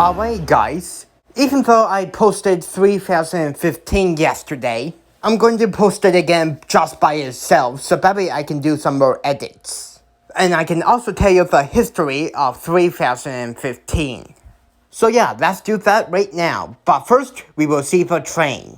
By the way, guys, even though I posted 3015 yesterday, I'm going to post it again just by itself, so maybe I can do some more edits. And I can also tell you the history of 3015. So yeah, let's do that right now. But first, we will see the train.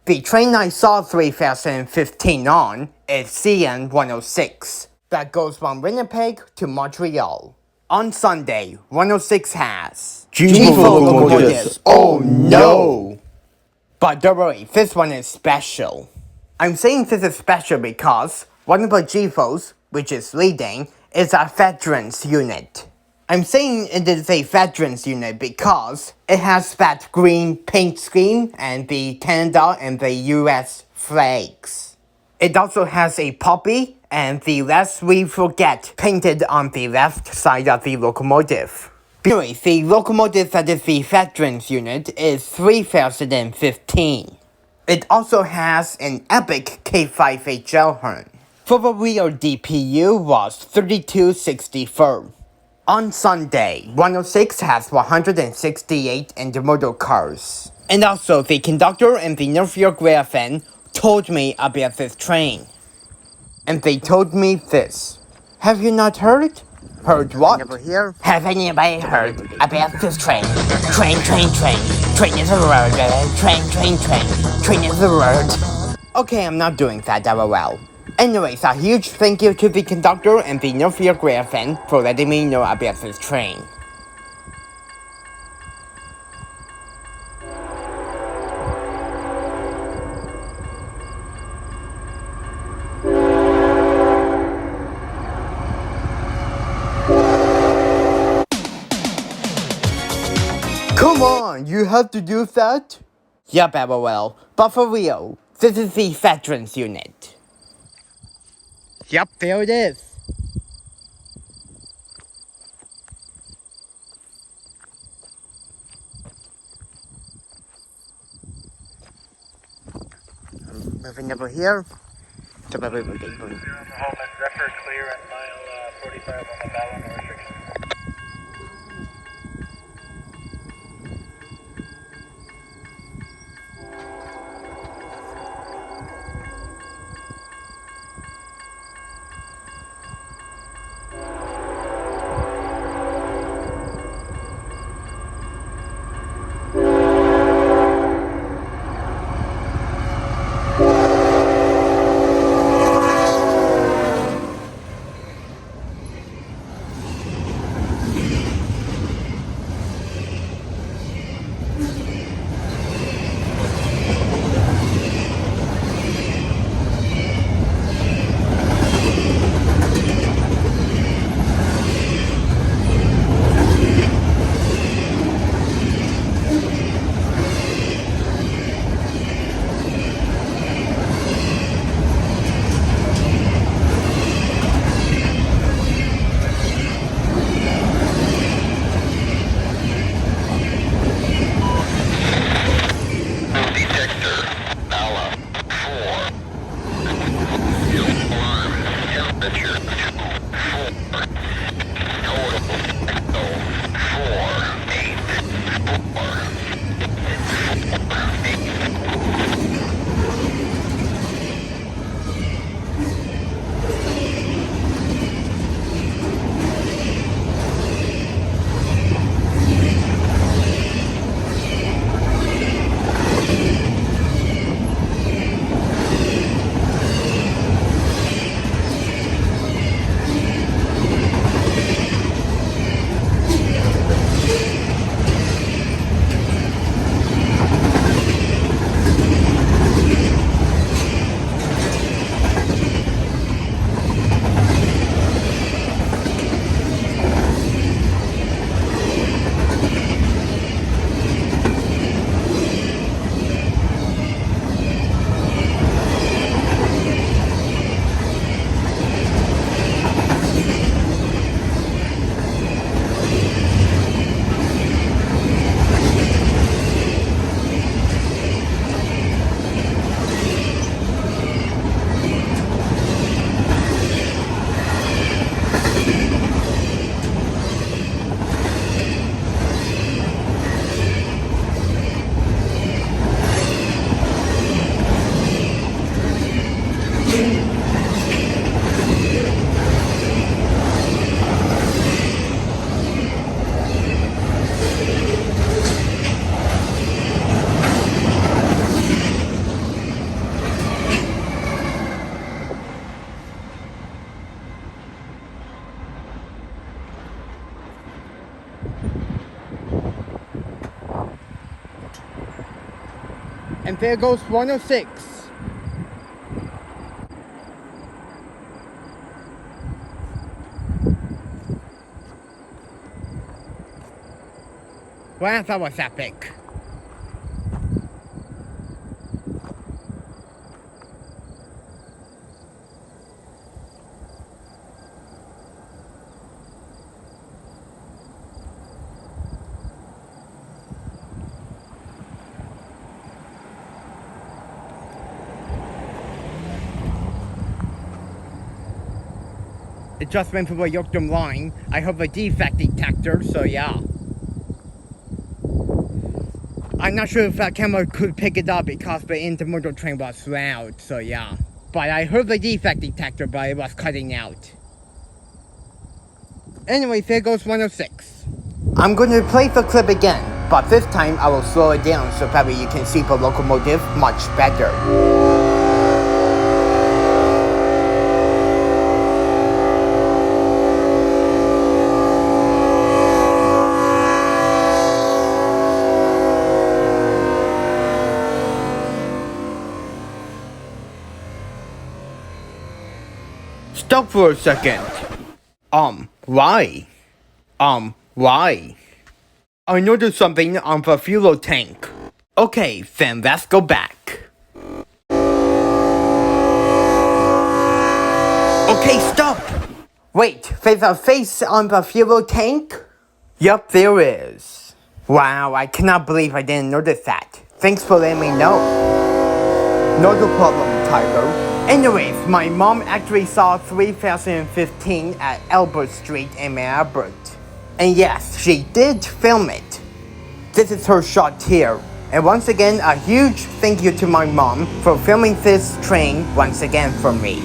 The train I saw 3015 on is CN106 that goes from Winnipeg to Montreal. On Sunday, 106 has G4 locomotives. Oh no! But don't worry, this one is special. I'm saying this is special because one of the GFOs, which is leading, is a veterans unit. I'm saying it is a veterans unit because it has that green paint scheme and the Canada and the US flags. It also has a poppy and the Lest We Forget painted on the left side of the locomotive. Anyway, the locomotive that is the veterans unit is 3015. It also has an epic K5HL horn. For the real DPU was 3264. On Sunday, 106 has 168 intermodal cars. And also, the conductor and the North York Railfan told me about this train. And they told me this. Have you not heard? Heard what? Never hear. Have anybody heard about this train? Train. Train is a road. Train is a road. Okay, I'm not doing that well. Anyways, a huge thank you to the conductor and the North York Railfan for letting me know about this train. Come on, you have to do that? Yup, well, but for real, this is the veterans unit. Yup, there it is. Moving over here. Zephyr clear at mile 45 on the Ballon restriction. And there goes 106. Well, that was epic. It just went through a Yokdom line. I have a defect detector, so yeah. I'm not sure if that camera could pick it up because the intermodal train was loud, so yeah. But I heard the defect detector, but it was cutting out. Anyway, there goes 106. I'm going to play the clip again, but this time I will slow it down so probably you can see the locomotive much better. Stop for a second. Why? Why? I noticed something on the fuel tank. Okay, then let's go back. Okay, stop! Wait, there's a face on the fuel tank? Yup, there is. Wow, I cannot believe I didn't notice that. Thanks for letting me know. Not a problem, Tyler. Anyways, my mom actually saw 3015 at Albert Street in Albert. And yes, she did film it. This is her shot here. And once again, a huge thank you to my mom for filming this train once again for me.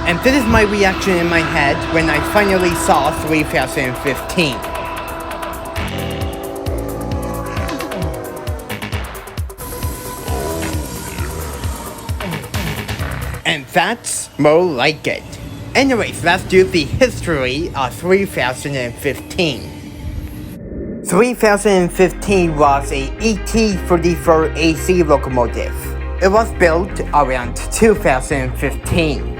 And this is my reaction in my head when I finally saw 3015. And that's more like it. Anyways, let's do the history of 3015. 3015 was a ET34 AC locomotive. It was built around 2015.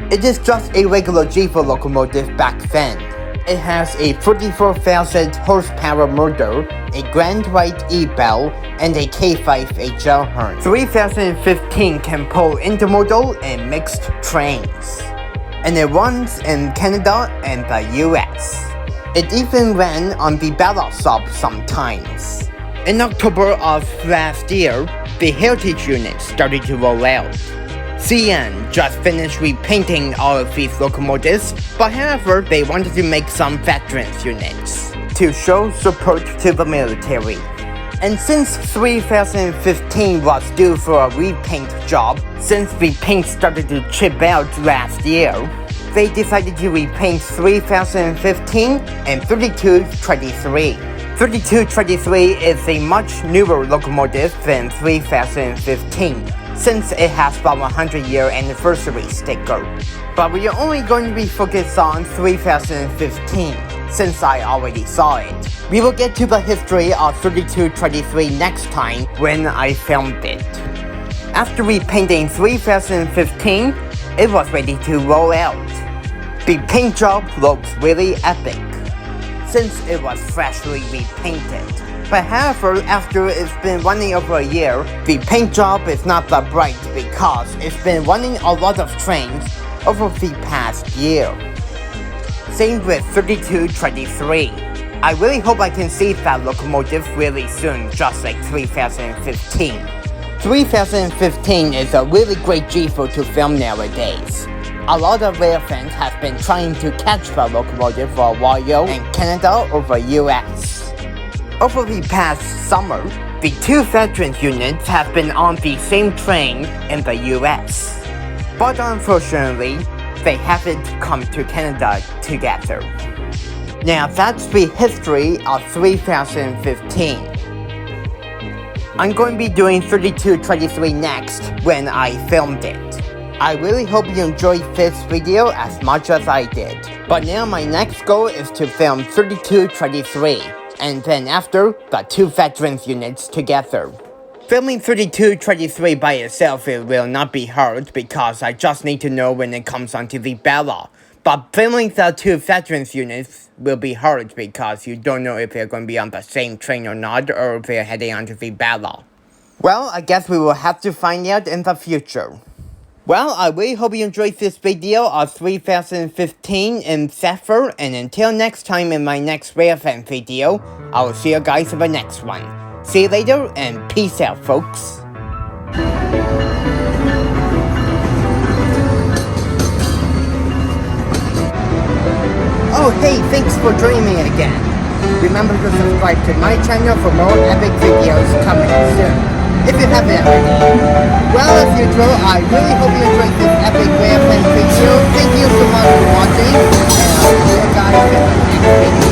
It is just a regular Zephyr locomotive back then. It has a 34,000 horsepower motor, a Grand White E-bell, and a K5 HL horn. 3015 can pull intermodal and mixed trains. And it runs in Canada and the US. It even ran on the Bella sub sometimes. In October of last year, the heritage unit started to roll out. CN just finished repainting all of these locomotives, but however, they wanted to make some veterans units to show support to the military. And since 3015 was due for a repaint job, since the paint started to chip out last year, they decided to repaint 3015 and 3223. 3223 is a much newer locomotive than 3015, since it has the 100-year anniversary sticker. But we are only going to be focused on 3015, since I already saw it. We will get to the history of 3223 next time when I filmed it. After repainting 3015, it was ready to roll out. The paint job looks really epic, since it was freshly repainted. But however, after it's been running over a year, the paint job is not that bright because it's been running a lot of trains over the past year. Same with 3223. I really hope I can see that locomotive really soon, just like 3015. 3015 is a really great Zephyr to film nowadays. A lot of rail fans have been trying to catch the locomotive for a while in Canada or the US. Over the past summer, the two veterans units have been on the same train in the US. But unfortunately, they haven't come to Canada together. Now that's the history of 3015. I'm going to be doing 3223 next when I filmed it. I really hope you enjoyed this video as much as I did. But now my next goal is to film 3223, and then after, the two veterans units together. Filming 3223 by itself it will not be hard because I just need to know when it comes onto the Bella. But filming the two veterans units will be hard because you don't know if they're going to be on the same train or not, or if they're heading onto the Bella. Well, I guess we will have to find out in the future. Well, I really hope you enjoyed this video of 3015 in Zephyr, and until next time in my next Railfan video, I will see you guys in the next one. See you later, and peace out, folks. Oh hey, thanks for joining me again. Remember to subscribe to my channel for more epic videos coming soon, if you haven't already. Well, as usual, I really hope you enjoyed this epic Railfan video. Thank you so much for watching, and I'll see you guys in the next video.